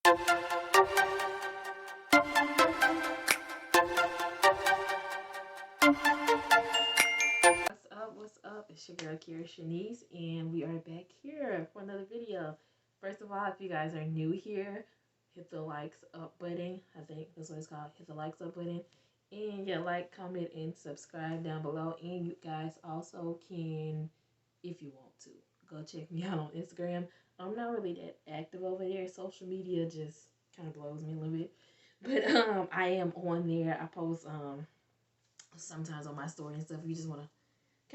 What's up? What's up? It's your girl Kira Shanice, and we are back here for another video. First of all, if you guys are new here, hit the likes up button. I think that's what it's called. Hit the likes up button, and yeah, like, comment, and subscribe down below. And you guys also can, if you want to, go check me out on Instagram. I'm not really that active over there. Social media just kind of blows me a little bit, but I am on there. I post sometimes on my story and stuff. If you just want to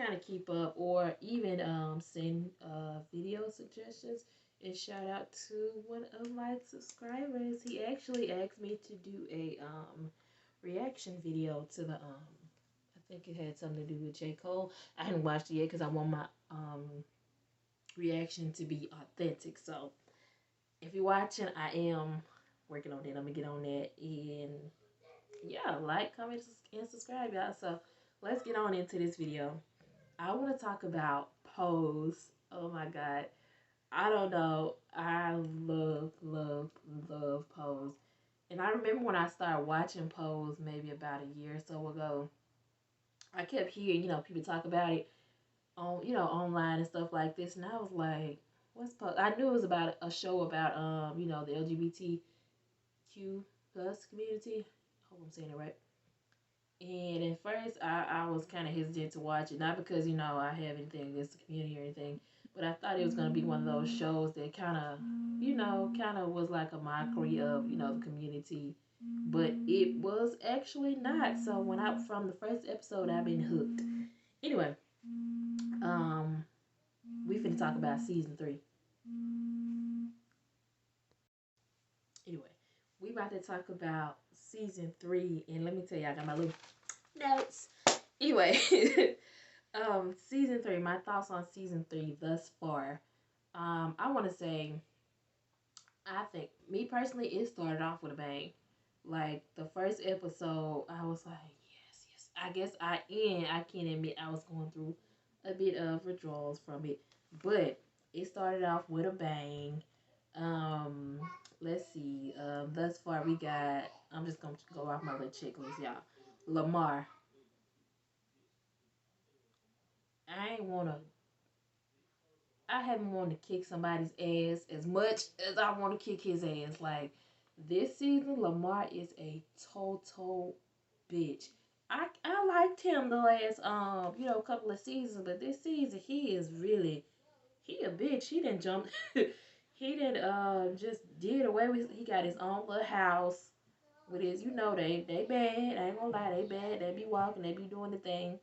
kind of keep up, or even send video suggestions. And shout out to one of my subscribers. He actually asked me to do a reaction video to the I think it had something to do with J. Cole. I haven't watched it yet because I want my reaction to be authentic. So if you're watching, I am working on that. I'm gonna get on that, and yeah, like, comment, and subscribe, y'all. So let's get on into this video. I want to talk about Pose. Oh my God. I don't know. I love, love, love Pose. And I remember when I started watching Pose maybe about a year or so ago, I kept hearing, people talk about it on, online and stuff like this. And I was like, what's Pose? I knew it was about a show about, the LGBTQ plus community. I hope I'm saying it right. And at first, I was kind of hesitant to watch it, not because, I have anything against the community or anything, but I thought it was going to be one of those shows that kind of was like a mockery of, the community. But it was actually not. So from the first episode, I've been hooked. Anyway, um, we finna talk about season 3. Anyway, we about to talk about season 3, and let me tell you, I got my little notes. Anyway, season 3. My thoughts on season 3 thus far. I want to say, I think me personally, it started off with a bang. Like the first episode, I was like, yes, yes. I guess I can admit I was going through a bit of withdrawals from it, but it started off with a bang. Um, let's see. Thus far we got. I'm just gonna go off my little checklist, y'all. Lamar. I ain't wanna I haven't wanted to kick somebody's ass as much as I want to kick his ass. Like this season, Lamar is a total bitch. I liked him the last couple of seasons, but this season he a bitch. He didn't jump. He didn't just did away with. He got his own little house with his. They bad. I ain't gonna lie, they bad. They be walking. They be doing the thing,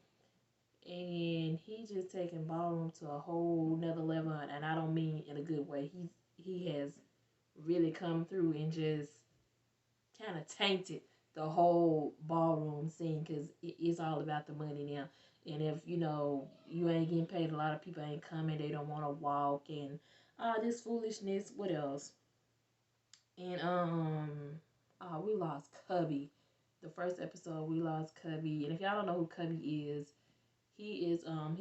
and he just taking ballroom to a whole nother level, and I don't mean in a good way. He has really come through and just kind of tainted the whole ballroom scene because it's all about the money now. And if you ain't getting paid, a lot of people ain't coming. They don't want to walk and this foolishness. What else? And we lost Cubby. The first episode we lost Cubby, and if y'all don't know who Cubby is, he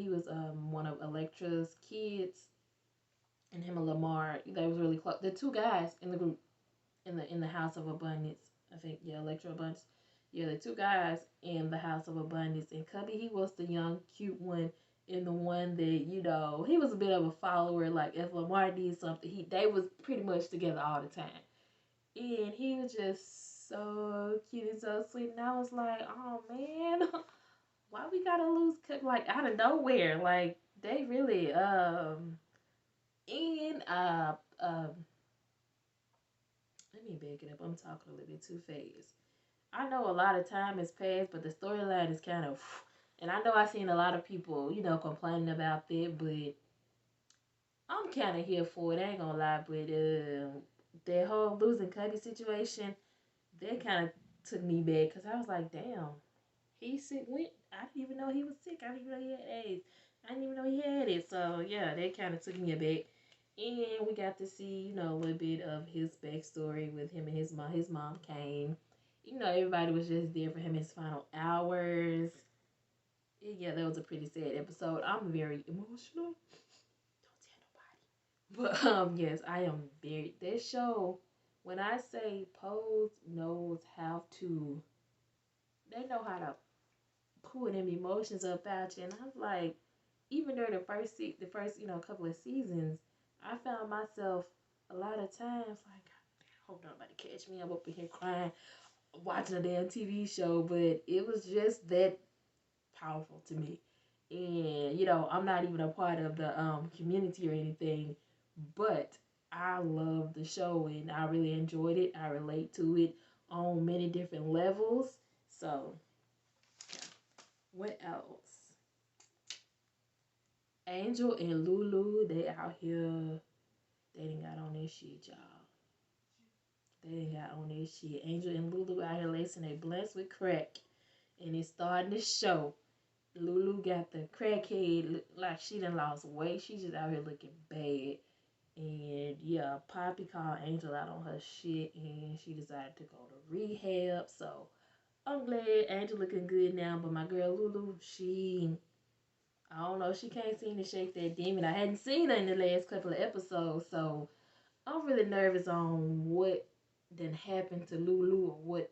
was one of Electra's kids, and him and Lamar, they was really close. The two guys in the group in the House of Abundance, I think, yeah, Electra Abundance. Yeah, the two guys in the House of Abundance, and Cubby, he was the young, cute one, and the one that he was a bit of a follower. Like if Lamar did something, they was pretty much together all the time, and he was just so cute and so sweet. And I was like, oh man, why we gotta lose like out of nowhere? Like they really and let me back it up. I'm talking a little bit too fast. I know a lot of time has passed, but the storyline is kind of, and I know I've seen a lot of people, complaining about that, but I'm kind of here for it. I ain't gonna lie, but that whole losing Cubby situation, that kind of took me back because I was like, damn, he sick. I didn't even know he was sick. I didn't even know he had AIDS. I didn't even know he had it. So yeah, that kind of took me aback. And we got to see, a little bit of his backstory with him and his mom. His mom came. Everybody was just there for him in his final hours. Yeah, that was a pretty sad episode. I'm very emotional. Don't tell nobody. But yes, I am very. That show. When I say Pose knows how to, they know how to pull them emotions up out you. And I was like, even during the first couple of seasons, I found myself a lot of times like, I hope nobody catch me. I'm up in here crying, watching a damn TV show, but it was just that powerful to me. And I'm not even a part of the community or anything, but I love the show and I really enjoyed it. I relate to it on many different levels. So, what else? Angel and Lulu, they out here. They didn't got on this shit, y'all. They didn't got on this shit. Angel and Lulu out here lacing their blunts with crack, and it's starting to show. Lulu got the crackhead like she done lost weight. She just out here looking bad. And yeah, Poppy called Angel out on her shit and she decided to go to rehab. So I'm glad Angel looking good now. But my girl Lulu, I don't know, she can't seem to shake that demon. I hadn't seen her in the last couple of episodes. So I'm really nervous on what done happened to Lulu or what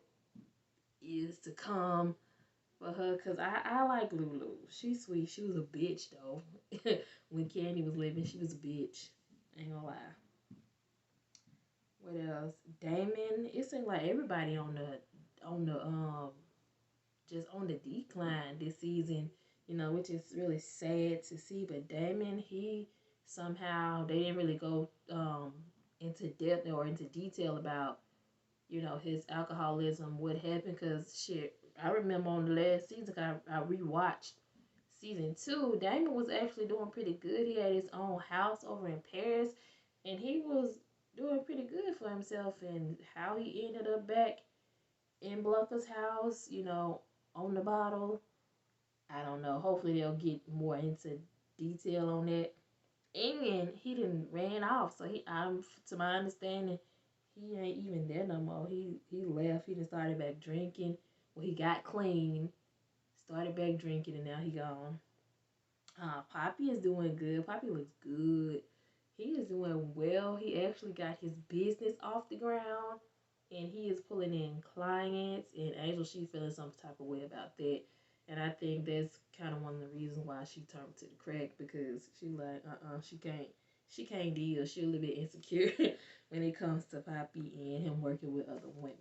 is to come for her, because I like Lulu. She's sweet. She was a bitch though. When Candy was living, she was a bitch. Ain't gonna lie. What else? Damon. It seemed like everybody on the just on the decline this season. Which is really sad to see. But Damon, he somehow they didn't really go into depth or into detail about his alcoholism, what happened, because shit, I remember on the last season, I rewatched season two, Damon was actually doing pretty good. He had his own house over in Paris, and he was doing pretty good for himself, and how he ended up back in Blanca's house, on the bottle, I don't know. Hopefully they'll get more into detail on that. And he didn't ran off, so to my understanding, he ain't even there no more. He left. He just started back drinking. Well, he got clean, started back drinking, and now he gone. Poppy is doing good. Poppy looks good. He is doing well. He actually got his business off the ground, and he is pulling in clients. And Angel, she feeling some type of way about that. And I think that's kind of one of the reasons why she turned to the crack, because she like, she can't deal. She a little bit insecure when it comes to Poppy and him working with other women.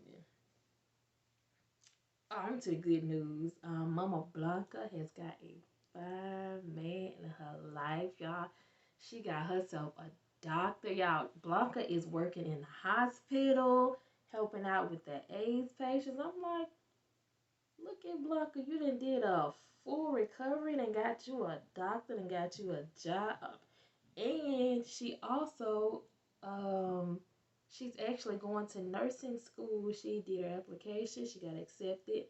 On to the good news. Mama Blanca has got a fine man in her life, y'all. She got herself a doctor, y'all. Blanca is working in the hospital, helping out with the AIDS patients. I'm like, look at Blanca. You done did a full recovery and got you a doctor and got you a job. And she also, she's actually going to nursing school. She did her application. She got accepted.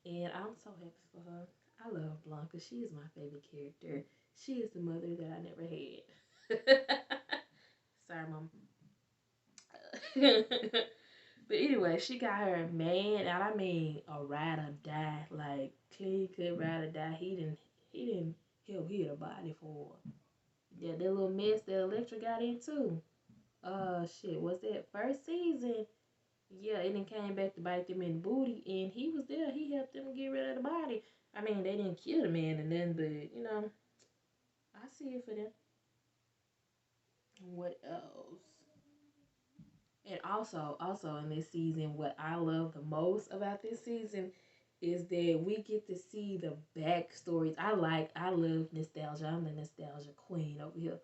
And I'm so happy for her. I love Blanca. She is my favorite character. She is the mother that I never had. Sorry, mom. But anyway, she got her a man, and I mean a ride or die, like clean cut ride or die. He didn't help heal the body for her. Yeah, that little mess that Electra got into. Shit, was that first season? Yeah, and then came back to bite them in the booty, and he was there. He helped them get rid of the body. I mean, they didn't kill the man, and then, but I see it for them. What else? And also in this season, what I love the most about this season is that we get to see the backstories. I love nostalgia. I'm the nostalgia queen over here.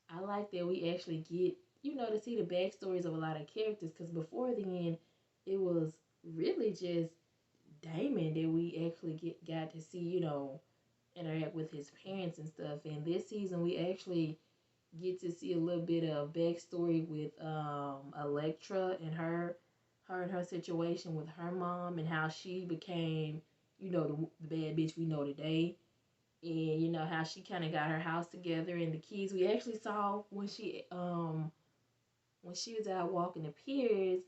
I like that we actually get, to see the backstories of a lot of characters, because before the end, it was really just Damon that we actually got to see, interact with his parents and stuff. And this season, we actually get to see a little bit of backstory with Electra and her situation with her mom, and how she became, the bad bitch we know today. And how she kind of got her house together and the kids. We actually saw when she was out walking the piers,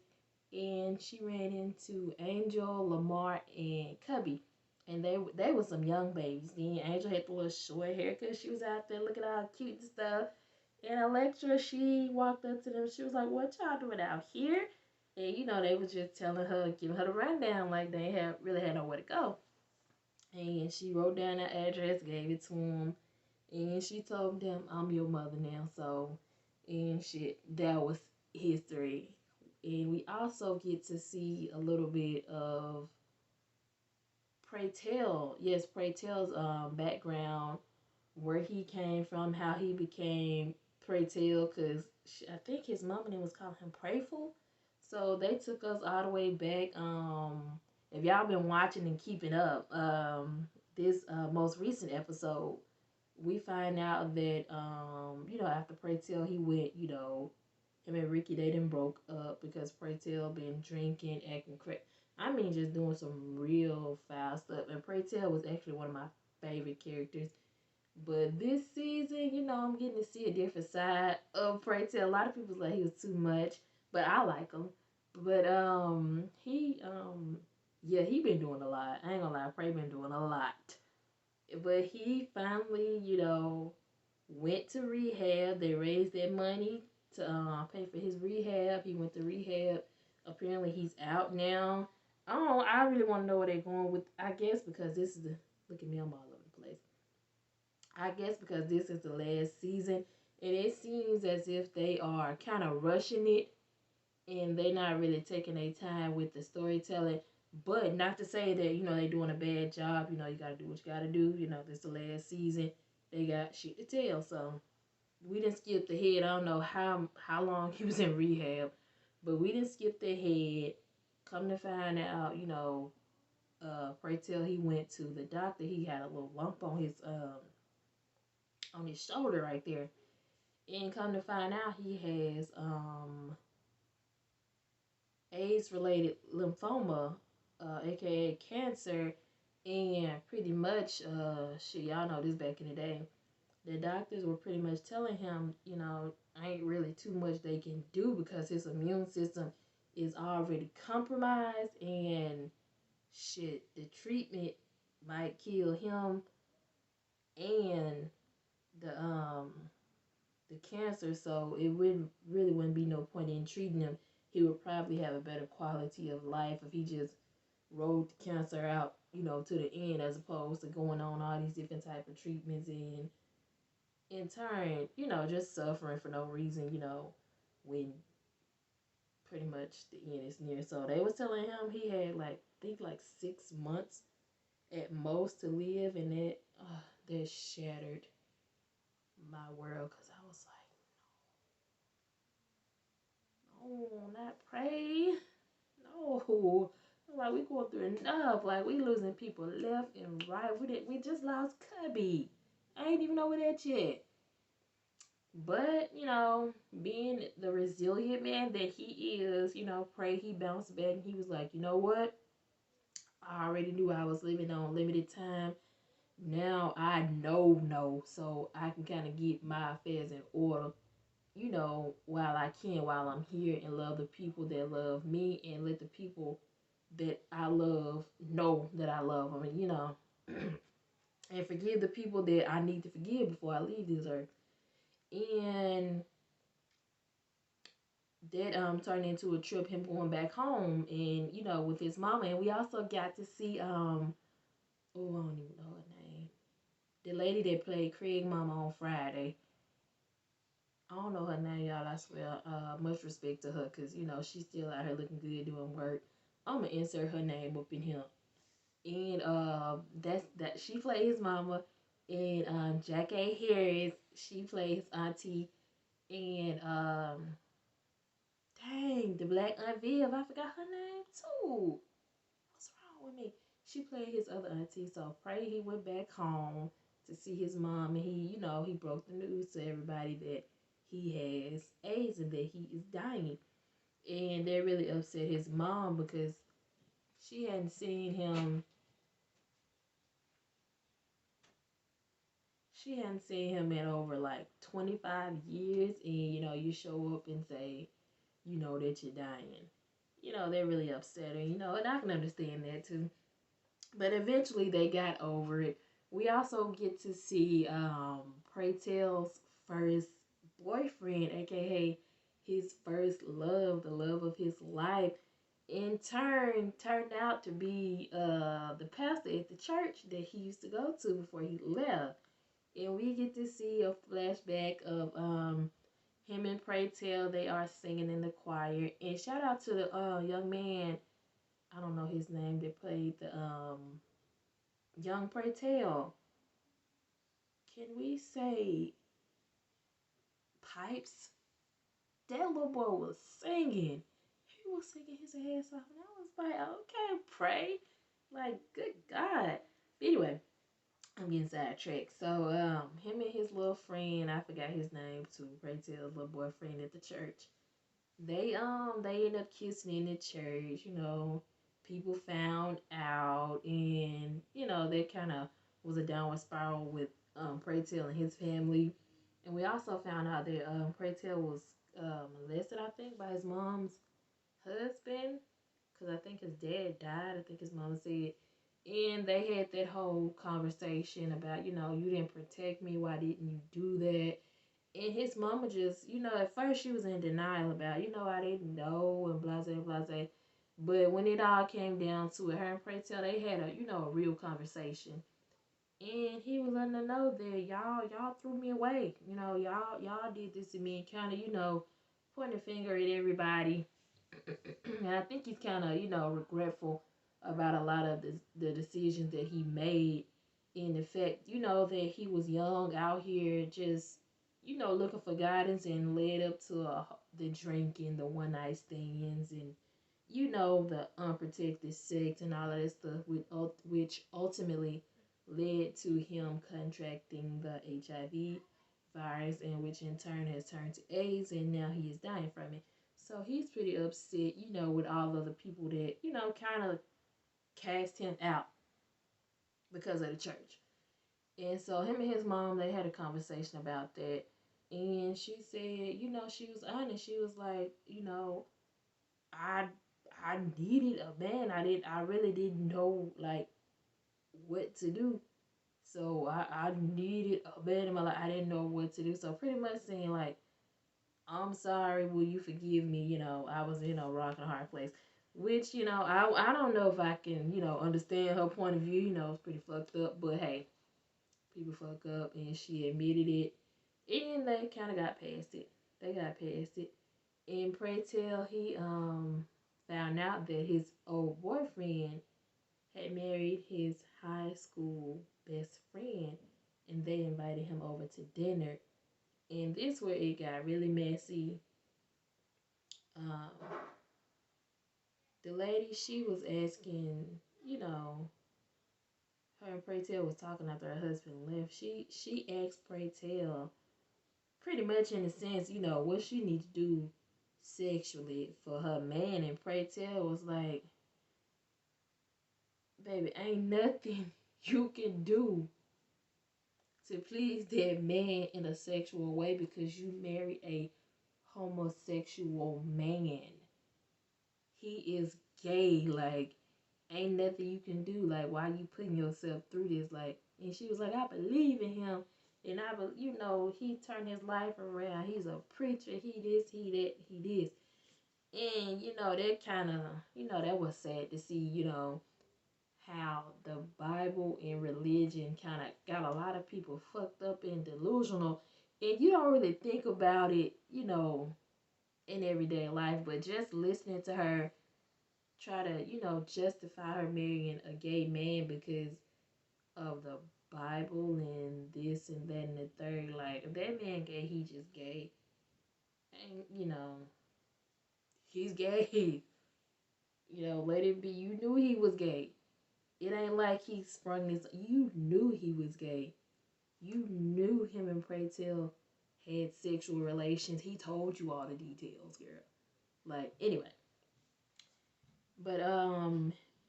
and she ran into Angel, Lamar, and Cubby. And they were some young babies. Then Angel had the little short hair because she was out there looking all cute and stuff. And Electra, she walked up to them. She was like, "What y'all doing out here?" And they was just telling her, giving her the rundown, like they had really had nowhere to go. And she wrote down the address, gave it to them, and she told them, "I'm your mother now." So, and shit, that was history. And we also get to see a little bit of Pray Tell, yes, Pray Tell's background, where he came from, how he became Pray Tell, because I think his mama name was calling him Prayful. So they took us all the way back. If y'all been watching and keeping up, this most recent episode, we find out that after Pray Tell he went, him and Ricky, they done broke up because Pray Tell been drinking, acting crazy. I mean, just doing some real foul stuff. And Pray Tell was actually one of my favorite characters. But this season, I'm getting to see a different side of Pray Tell. A lot of people's like he was too much, but I like him. But yeah, he been doing a lot. I ain't gonna lie, Pray been doing a lot. But he finally, went to rehab. They raised that money to pay for his rehab. He went to rehab. Apparently, he's out now. I really want to know where they're going with. I guess because this is the look at me, I'm all over the place. I guess because this is the last season, and it seems as if they are kind of rushing it, and they're not really taking their time with the storytelling. But not to say that they're doing a bad job. You got to do what you got to do. This is the last season. They got shit to tell, so we didn't skip the head. I don't know how long he was in rehab, but we didn't skip the head. Come to find out, Pray Tell he went to the doctor. He had a little lump on his shoulder right there, and come to find out he has AIDS related lymphoma, aka cancer, and pretty much shit. Y'all know this back in the day. The doctors were pretty much telling him, ain't really too much they can do because his immune system is already compromised and shit, the treatment might kill him and the the cancer, so it wouldn't be no point in treating him. He would probably have a better quality of life if he just rode the cancer out, to the end as opposed to going on all these different type of treatments and in turn, just suffering for no reason, when pretty much the end is near. So they was telling him he had like 6 months at most to live, and that shattered my world because I was like, no, not Pray, no. Like we going through enough. Like we losing people left and right. We just lost Cubby. I ain't even over that yet. But, being the resilient man that he is, Pray he bounced back and he was like, you know what? I already knew I was living on limited time. Now I know no, so I can kind of get my affairs in order, while I can, while I'm here, and love the people that love me and let the people that I love know that I love them, and forgive the people that I need to forgive before I leave this earth. And that turned into a trip, him going back home and with his mama. And we also got to see oh, I don't even know her name, the lady that played Craig mama on Friday. I don't know her name, y'all, I swear. Much respect to her because she's still out here looking good doing work. I'm gonna insert her name up in here. And that she played his mama. And Jack A. Harris, she played his auntie. And dang, the black Aunt Viv, I forgot her name too. What's wrong with me? She played his other auntie, so Pray he went back home to see his mom, and he broke the news to everybody that he has AIDS and that he is dying. And that really upset his mom because she hadn't seen him. She hadn't seen him in over like 25 years, and you show up and say, that you're dying. They're really upset her, and I can understand that too. But eventually they got over it. We also get to see Pray Tell's first boyfriend, aka his first love, the love of his life, in turn turned out to be the pastor at the church that he used to go to before he left. And we get to see a flashback of him and Pray Tell. They are singing in the choir. And shout out to the young man, I don't know his name, that played the young Pray Tell. Can we say Pipes? That little boy was singing. He was singing his ass off. And I was like, okay, Pray. Like, good God. But anyway, I'm getting sidetracked. So, him and his little friend, I forgot his name too, Pray Tell's little boyfriend at the church. They end up kissing in the church, people found out, and that kind of was a downward spiral with Pray Tell and his family. And we also found out that Pray Tell was molested, I think, by his mom's husband, because I think his dad died. I think his mom said, and they had that whole conversation about, you didn't protect me. Why didn't you do that? And his mama just, at first she was in denial about, I didn't know and blase, blase. But when it all came down to it, her and Pray Tell, they had a real conversation. And he was letting her know that y'all threw me away. Y'all did this to me, and kind of, pointing a finger at everybody. And I think he's kind of, regretful about a lot of the decisions that he made. In the fact, that he was young out here just, looking for guidance, and led up to the drinking, the one night stands, and, the unprotected sex and all of that stuff, which ultimately led to him contracting the HIV virus, and which in turn has turned to AIDS, and now he is dying from it. So he's pretty upset, with all of the people that, kind of cast him out because of the church. And so him and his mom, they had a conversation about that. And she said, she was honest. She was like, I I needed a man. I really didn't know like what to do. So I needed a man in my life. I didn't know what to do. So pretty much saying like, I'm sorry, will you forgive me? I was in a rock and a hard place. Which, I don't know if I can, understand her point of view. It's pretty fucked up. But hey, people fuck up, and she admitted it. And they kind of got past it. They got past it. And Pray Tell, he found out that his old boyfriend had married his high school best friend, and they invited him over to dinner. And this where it got really messy. Um, the lady, she was asking, her and Pray Tell was talking after her husband left. She asked Pray Tell pretty much in the sense, what she need to do sexually for her man, and Pray Tell was like, baby, ain't nothing you can do to please that man in a sexual way because you married a homosexual man. He is gay. Like, ain't nothing you can do. Like, why you putting yourself through this? Like, and she was like, I believe in him. And he turned his life around. He's a preacher. He this, he that, he this. And, that kind of, that was sad to see, how the Bible and religion kind of got a lot of people fucked up and delusional. And you don't really think about it, in everyday life, but just listening to her try to, justify her marrying a gay man because of the Bible and this and that and the third. Like, if that man gay, he just gay. And, he's gay. Let it be. You knew he was gay. It ain't like he sprung this. You knew he was gay. You knew him and Pray Tell had sexual relations. He told you all the details, girl. Like, anyway. But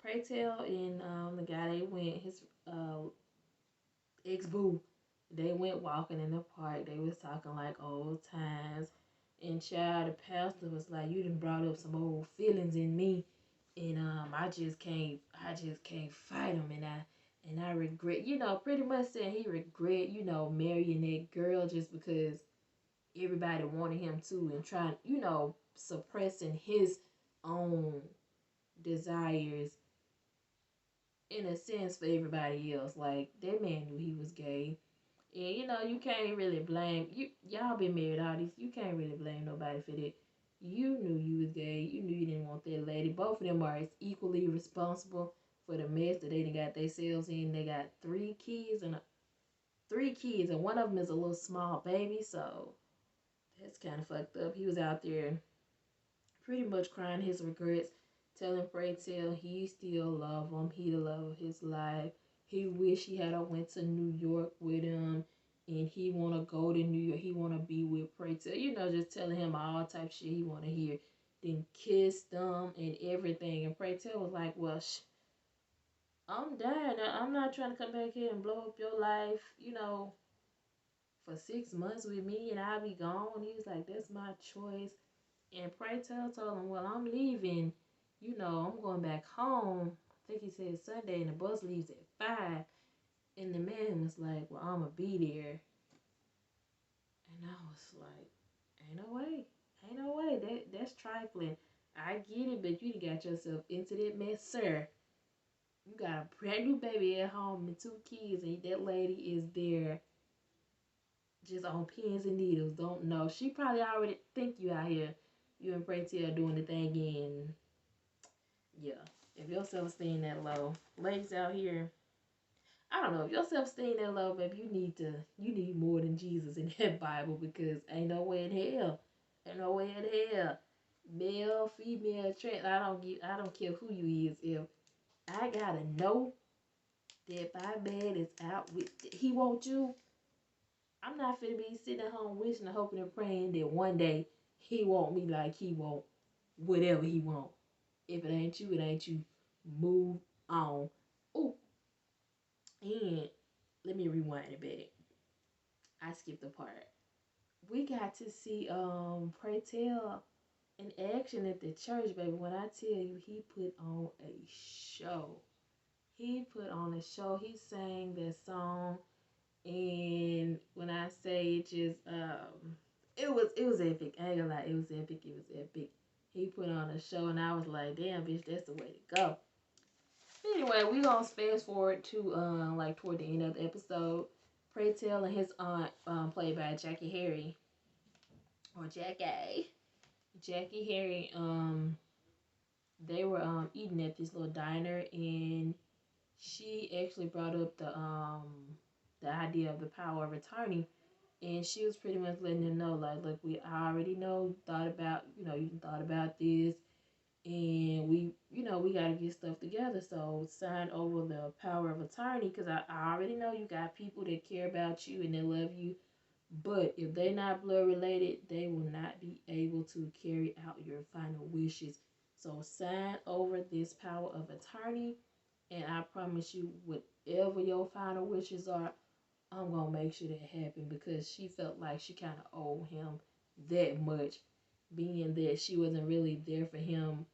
Pray Tell and the guy, they went, his ex boo, they went walking in the park. They was talking like old times. And child, the pastor was like, you done brought up some old feelings in me, and I just can't fight them, and I regret, pretty much saying he regret, marrying that girl just because everybody wanted him to and trying, suppressing his own desires in a sense for everybody else. Like that man knew he was gay. And you can't really blame y'all been married all these, you can't really blame nobody for that. You knew you was gay. You knew you didn't want that lady. Both of them are as equally responsible for the mess that they done got themselves in. They got three kids, and one of them is a little small baby. So that's kind of fucked up. He was out there pretty much crying his regrets, telling Pray Tell he still love him. He the love of his life. He wish he had a went to New York with him, and he wanna go to New York. He wanna be with Pray Tell. Just telling him all type of shit he wanna hear. Then kissed them and everything. And Pray Tell was like, "Well, I'm done. I'm not trying to come back here and blow up your life. For 6 months with me, and I'll be gone." He was like, "That's my choice." And Pray Tell told him, "Well, I'm leaving. I'm going back home." I think he said Sunday, and the bus leaves at 5. And the man was like, "Well, I'm going to be there." And I was like, ain't no way. Ain't no way. That's trifling. I get it, but you done got yourself into that mess, sir. You got a brand new baby at home and 2 kids, and that lady is there just on pins and needles. Don't know. She probably already think you out here. You and Pray Tell doing the thing, and yeah. If your self-esteem that low, ladies out here, I don't know. If your self-esteem that low, baby, you need more than Jesus in that Bible, because ain't no way in hell. Ain't no way in hell. Male, female, trans, I don't care who you is. If I gotta know that my man is out with, he want you, I'm not finna be sitting at home wishing and hoping and praying that one day he want me like he want whatever he want. If it ain't you, it ain't you. Move on. Oh, and let me rewind it back. I skipped a part. We got to see Pray Tell in action at the church, baby. When I tell you, he put on a show. He put on a show. He sang that song, and when I say it just it was epic. I ain't gonna lie, it was epic. It was epic. He put on a show, and I was like, damn, bitch, that's the way to go. Anyway, we gonna fast forward to like toward the end of the episode. Pray Tell and his aunt, played by Jackie Harry or Jackie. Jackie Harry, they were eating at this little diner, and she actually brought up the idea of the power of attorney, and she was pretty much letting them know, like, look, we already know, thought about, you thought about this, and we got to get stuff together. So sign over the power of attorney, because I already know you got people that care about you and they love you, but if they're not blood related, they will not be able to carry out your final wishes. So sign over this power of attorney, and I promise you, whatever your final wishes are, I'm gonna make sure that happen, because she felt like she kind of owed him that much, being that she wasn't really there for him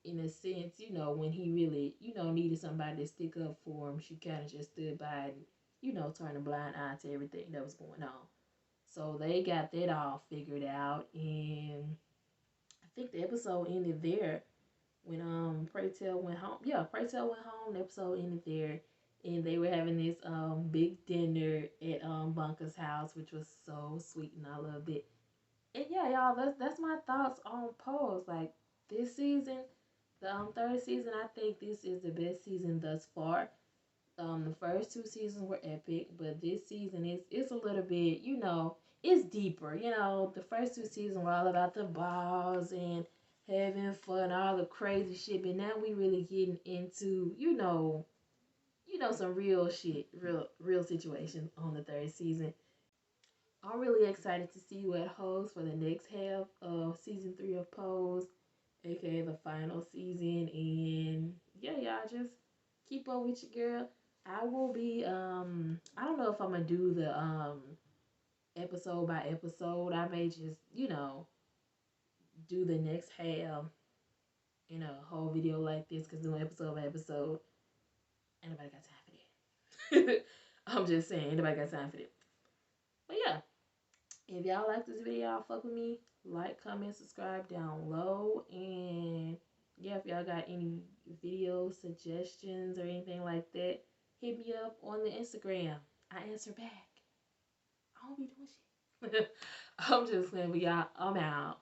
in a sense, when he really, needed somebody to stick up for him. She kind of just stood by and, turned a blind eye to everything that was going on. So they got that all figured out, and I think the episode ended there when Pray Tell went home. Yeah, Pray Tell went home. The episode ended there, and they were having this big dinner at Blanca's house, which was so sweet, and I loved it. And yeah, y'all, that's my thoughts on Pose. Like, this season, the third season, I think this is the best season thus far. The first 2 seasons were epic, but this season is a little bit, it's deeper. The first 2 seasons were all about the balls and having fun, all the crazy shit. But now we really getting into, some real shit, real situations on the third season. I'm really excited to see what holds for the next half of season 3 of Pose, aka the final season. And yeah, y'all just keep up with your girl. I will be I don't know if I'm gonna do the episode by episode. I may just, do the next half in a whole video like this, because doing episode by episode, ain't nobody got time for that. I'm just saying, ain't nobody got time for that. But yeah, If y'all like this video, y'all fuck with me. Like, comment, subscribe down low. And yeah, if y'all got any video suggestions or anything like that, hit me up on the Instagram. I answer back. I don't be doing shit. I'm just saying, but y'all, I'm out.